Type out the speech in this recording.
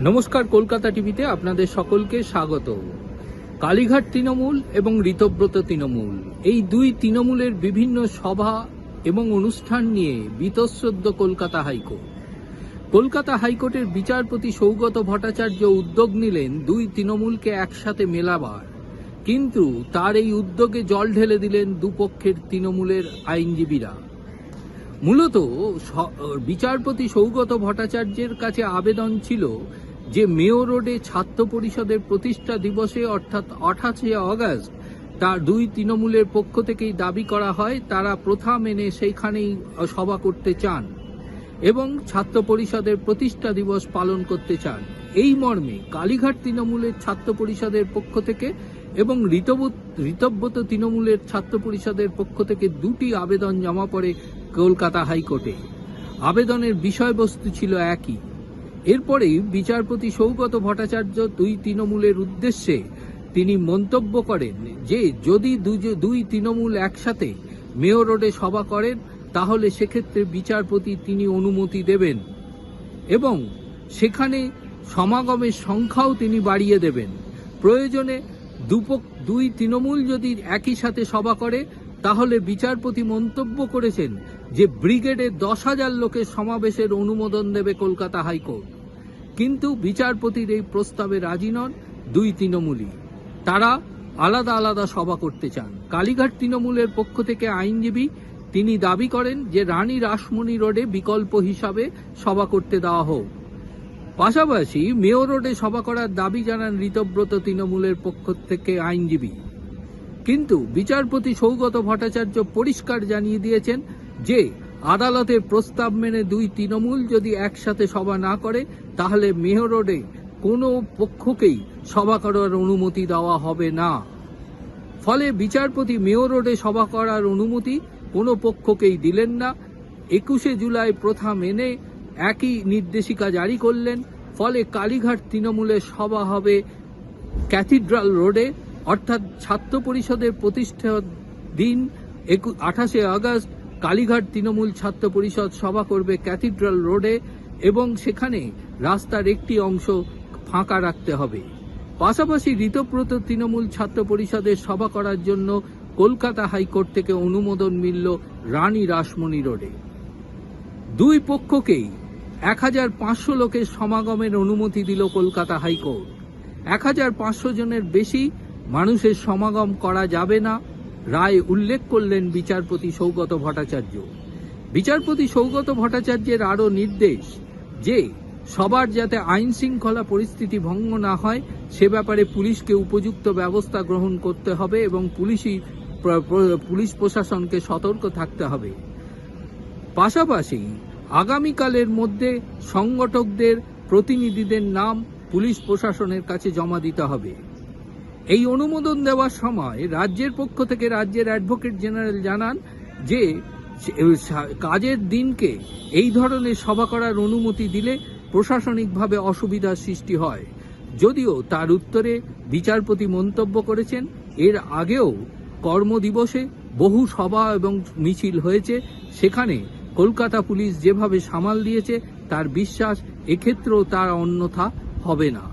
নমস্কার, কলকাতা টিভিতে আপনাদের সকলকে স্বাগত। কালীঘাট তৃণমূল এবং ঋতব্রত তৃণমূল, এই দুই তৃণমূলের বিভিন্ন সভা এবং অনুষ্ঠান নিয়ে বীতশ্রদ্ধ কলকাতা হাইকোর্ট। কলকাতা হাইকোর্টের বিচারপতি সৌগত ভট্টাচার্য উদ্যোগ নিলেন দুই তৃণমূলকে একসাথে মেলাবার, কিন্তু তার এই উদ্যোগে জল ঢেলে দিলেন দুপক্ষের তৃণমূলের আইনজীবীরা। মূলত বিচারপতি সৌগত ভট্টাচার্যের কাছে আবেদন ছিল যে মেয়ো রোডে ছাত্র পরিষদের প্রতিষ্ঠা দিবসে অর্থাৎ 28শে আগস্ট তার দুই তৃণমূলের পক্ষ থেকেই দাবি করা হয় তারা প্রথা মেনে সেইখানেই সভা করতে চান এবং ছাত্র পরিষদের প্রতিষ্ঠা দিবস পালন করতে চান। এই মর্মে কালীঘাট তৃণমূলের ছাত্র পরিষদের পক্ষ থেকে এবং ঋতব্রত তৃণমূলের ছাত্র পরিষদের পক্ষ থেকে দুটি আবেদন জমা পড়ে কলকাতা হাইকোর্টে। আবেদনের বিষয়বস্তু ছিল একই। এরপরেই বিচারপতি সৌগত ভট্টাচার্য দুই তৃণমূলের উদ্দেশ্যে তিনি মন্তব্য করেন যে যদি দুই তৃণমূল একসাথে মেয়ো রোডে সভা করেন তাহলে সেক্ষেত্রে বিচারপতি তিনি অনুমতি দেবেন এবং সেখানে সমাগমের সংখ্যাও তিনি বাড়িয়ে দেবেন। প্রয়োজনে দুই তৃণমূল যদি একই সাথে সভা করে তাহলে বিচারপতি মন্তব্য করেছেন যে ব্রিগেডে 10,000 লোকের সমাবেশের অনুমোদন দেবে কলকাতা হাইকোর্ট। কিন্তু বিচারপতির এই প্রস্তাবে রাজি নন দুই তৃণমূলই, তারা আলাদা আলাদা সভা করতে চান। কালীঘাট তৃণমূলের পক্ষ থেকে আইনজীবী তিনি দাবি করেন যে রানী রাসমণি রোডে বিকল্প হিসাবে সভা করতে দেওয়া হোক। পাশাপাশি মেয়ো রোডে সভা করার দাবি জানান ঋতব্রত তৃণমূলের পক্ষ থেকে আইনজীবী। কিন্তু বিচারপতি সৌগত ভট্টাচার্য পরিষ্কার জানিয়ে দিয়েছেন যে আদালতের প্রস্তাব মেনে দুই তৃণমূল যদি একসাথে সভা না করে তাহলে মেয়ো রোডে কোনো পক্ষকেই সভা করার অনুমতি দেওয়া হবে না। ফলে বিচারপতি মেয়ো রোডে সভা করার অনুমতি কোনো পক্ষকেই দিলেন না। 21শে জুলাই প্রথা মেনে একই নির্দেশিকা জারি করলেন। ফলে কালীঘাট তৃণমূলের সভা হবে ক্যাথিড্রাল রোডে, অর্থাৎ ছাত্র পরিষদের প্রতিষ্ঠার দিন 28শে আগস্ট কালীঘাট তৃণমূল ছাত্র পরিষদ সভা করবে ক্যাথিড্রাল রোডে এবং সেখানে রাস্তার একটি অংশ ফাঁকা রাখতে হবে। পাশাপাশি ঋতব্রত তৃণমূল ছাত্র পরিষদের সভা করার জন্য কলকাতা হাইকোর্ট থেকে অনুমোদন মিলল রানী রাসমণি রোডে। দুই পক্ষকেই 1,500 লোকের সমাগমের অনুমতি দিল কলকাতা হাইকোর্ট। 1,500 জনের বেশি মানুষের সমাগম করা যাবে না রায় উল্লেখ করলেন বিচারপতি সৌগত ভট্টাচার্য। বিচারপতি সৌগত ভট্টাচার্যের আরও নির্দেশ যে সবার যাতে আইন শৃঙ্খলা পরিস্থিতি ভঙ্গ না হয় সে ব্যাপারে পুলিশকে উপযুক্ত ব্যবস্থা গ্রহণ করতে হবে এবং পুলিশ প্রশাসনকে সতর্ক থাকতে হবে। পাশাপাশি আগামীকালের মধ্যে সংগঠকদের প্রতিনিধিদের নাম পুলিশ প্রশাসনের কাছে জমা দিতে হবে। এই অনুমোদন দেওয়ার সময় রাজ্যের পক্ষ থেকে রাজ্যের অ্যাডভোকেট জেনারেল জানান যে কাজের দিনকে এই ধরনের সভা করার অনুমতি দিলে প্রশাসনিকভাবে অসুবিধার সৃষ্টি হয়। যদিও তার উত্তরে বিচারপতি মন্তব্য করেছেন এর আগেও কর্মদিবসে বহু সভা এবং মিছিল হয়েছে, সেখানে কলকাতা পুলিশ যেভাবে সামাল দিয়েছে তার বিশ্বাস এক্ষেত্রেও তার অন্যথা হবে না।